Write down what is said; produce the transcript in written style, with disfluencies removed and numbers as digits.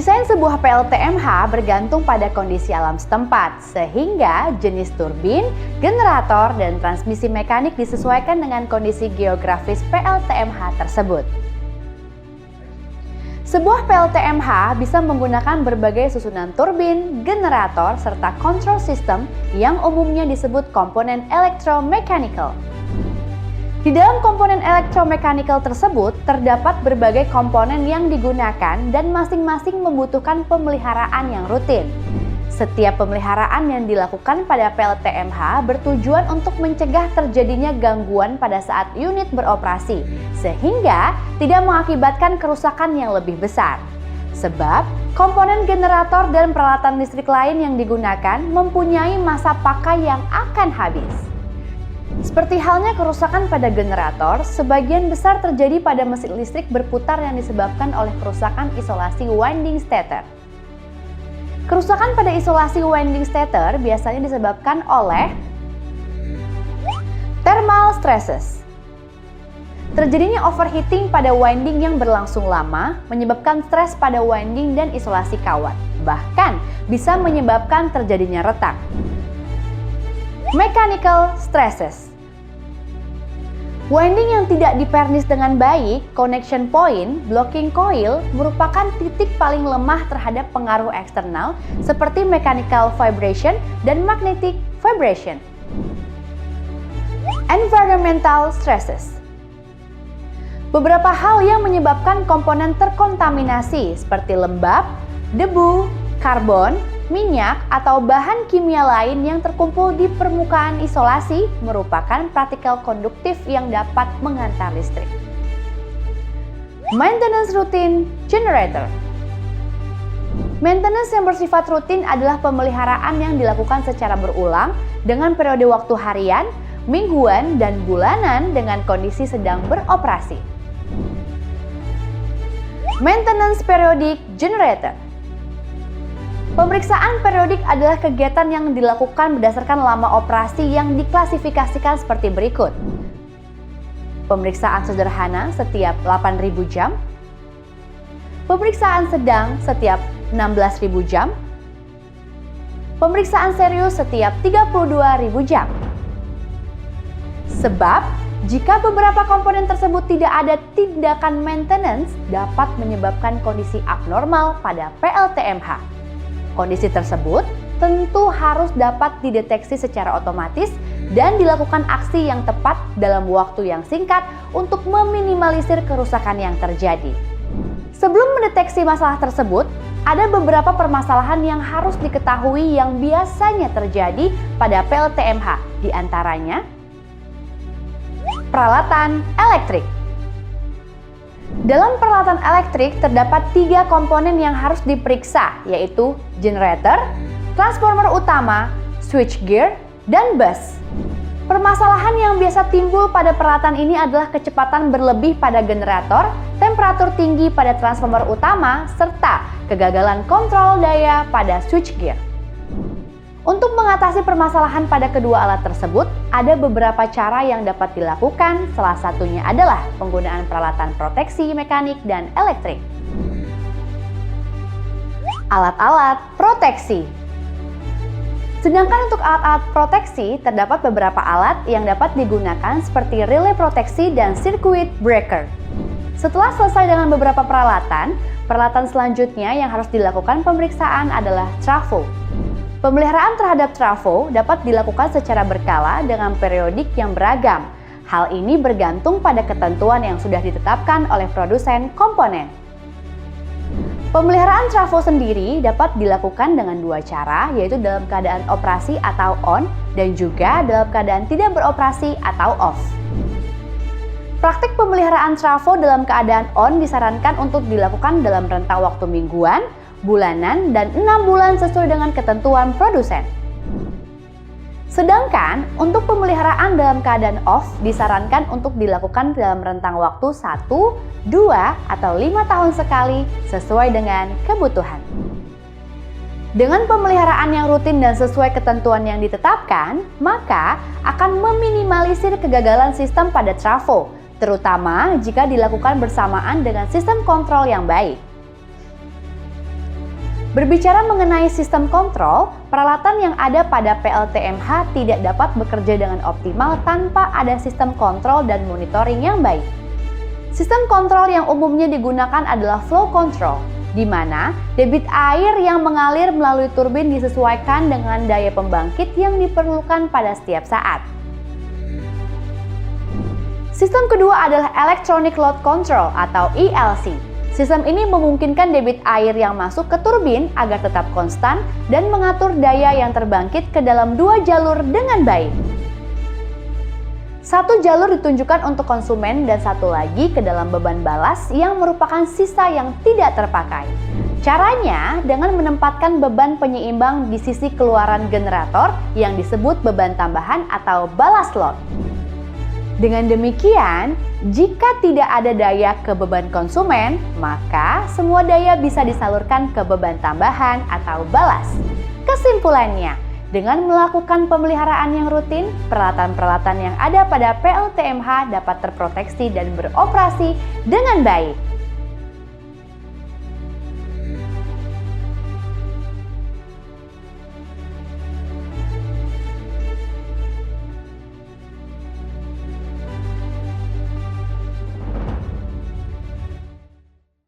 Desain sebuah PLTMH bergantung pada kondisi alam setempat, sehingga jenis turbin, generator, dan transmisi mekanik disesuaikan dengan kondisi geografis PLTMH tersebut. Sebuah PLTMH bisa menggunakan berbagai susunan turbin, generator, serta control system yang umumnya disebut komponen elektromechanical. Di dalam komponen elektromechanical tersebut, terdapat berbagai komponen yang digunakan dan masing-masing membutuhkan pemeliharaan yang rutin. Setiap pemeliharaan yang dilakukan pada PLTMH bertujuan untuk mencegah terjadinya gangguan pada saat unit beroperasi, sehingga tidak mengakibatkan kerusakan yang lebih besar. Sebab, komponen generator dan peralatan listrik lain yang digunakan mempunyai masa pakai yang akan habis. Seperti halnya kerusakan pada generator, sebagian besar terjadi pada mesin listrik berputar yang disebabkan oleh kerusakan isolasi winding stator. Kerusakan pada isolasi winding stator biasanya disebabkan oleh thermal stresses. Terjadinya overheating pada winding yang berlangsung lama menyebabkan stres pada winding dan isolasi kawat, bahkan bisa menyebabkan terjadinya retak. Mechanical stresses. Winding yang tidak dipernis dengan baik, connection point, blocking coil, merupakan titik paling lemah terhadap pengaruh eksternal seperti mechanical vibration dan magnetic vibration. Environmental stresses. Beberapa hal yang menyebabkan komponen terkontaminasi seperti lembab, debu, karbon, minyak, atau bahan kimia lain yang terkumpul di permukaan isolasi merupakan partikel konduktif yang dapat menghantar listrik. Maintenance routine generator. Maintenance yang bersifat rutin adalah pemeliharaan yang dilakukan secara berulang dengan periode waktu harian, mingguan, dan bulanan dengan kondisi sedang beroperasi. Maintenance periodic generator. Pemeriksaan periodik adalah kegiatan yang dilakukan berdasarkan lama operasi yang diklasifikasikan seperti berikut. Pemeriksaan sederhana setiap 8.000 jam, pemeriksaan sedang setiap 16.000 jam, pemeriksaan serius setiap 32.000 jam. Sebab, jika beberapa komponen tersebut tidak ada tindakan maintenance, dapat menyebabkan kondisi abnormal pada PLTMH. Kondisi tersebut tentu harus dapat dideteksi secara otomatis dan dilakukan aksi yang tepat dalam waktu yang singkat untuk meminimalisir kerusakan yang terjadi. Sebelum mendeteksi masalah tersebut, ada beberapa permasalahan yang harus diketahui yang biasanya terjadi pada PLTMH, di antaranya peralatan elektrik. Dalam peralatan elektrik terdapat 3 komponen yang harus diperiksa, yaitu generator, transformer utama, switchgear, dan bus. Permasalahan yang biasa timbul pada peralatan ini adalah kecepatan berlebih pada generator, temperatur tinggi pada transformer utama, serta kegagalan kontrol daya pada switchgear. Untuk mengatasi permasalahan pada kedua alat tersebut, ada beberapa cara yang dapat dilakukan, salah satunya adalah penggunaan peralatan proteksi mekanik dan elektrik. Alat-alat proteksi. Sedangkan untuk alat-alat proteksi, terdapat beberapa alat yang dapat digunakan seperti relay proteksi dan circuit breaker. Setelah selesai dengan beberapa peralatan selanjutnya yang harus dilakukan pemeriksaan adalah trafo. Pemeliharaan terhadap trafo dapat dilakukan secara berkala dengan periodik yang beragam. Hal ini bergantung pada ketentuan yang sudah ditetapkan oleh produsen komponen. Pemeliharaan trafo sendiri dapat dilakukan dengan 2 cara, yaitu dalam keadaan operasi atau on dan juga dalam keadaan tidak beroperasi atau off. Praktik pemeliharaan trafo dalam keadaan on disarankan untuk dilakukan dalam rentang waktu mingguan, bulanan, dan 6 bulan sesuai dengan ketentuan produsen. Sedangkan untuk pemeliharaan dalam keadaan off disarankan untuk dilakukan dalam rentang waktu 1, 2, atau 5 tahun sekali sesuai dengan kebutuhan. Dengan pemeliharaan yang rutin dan sesuai ketentuan yang ditetapkan, maka akan meminimalisir kegagalan sistem pada trafo, terutama jika dilakukan bersamaan dengan sistem kontrol yang baik. Berbicara mengenai sistem kontrol, peralatan yang ada pada PLTMH tidak dapat bekerja dengan optimal tanpa ada sistem kontrol dan monitoring yang baik. Sistem kontrol yang umumnya digunakan adalah flow control, di mana debit air yang mengalir melalui turbin disesuaikan dengan daya pembangkit yang diperlukan pada setiap saat. Sistem kedua adalah Electronic Load Control atau ELC. Sistem ini memungkinkan debit air yang masuk ke turbin agar tetap konstan dan mengatur daya yang terbangkit ke dalam dua jalur dengan baik. Satu jalur ditunjukkan untuk konsumen dan satu lagi ke dalam beban balas yang merupakan sisa yang tidak terpakai. Caranya dengan menempatkan beban penyeimbang di sisi keluaran generator yang disebut beban tambahan atau ballast load. Dengan demikian, jika tidak ada daya ke beban konsumen, maka semua daya bisa disalurkan ke beban tambahan atau balas. Kesimpulannya, dengan melakukan pemeliharaan yang rutin, peralatan-peralatan yang ada pada PLTMH dapat terproteksi dan beroperasi dengan baik.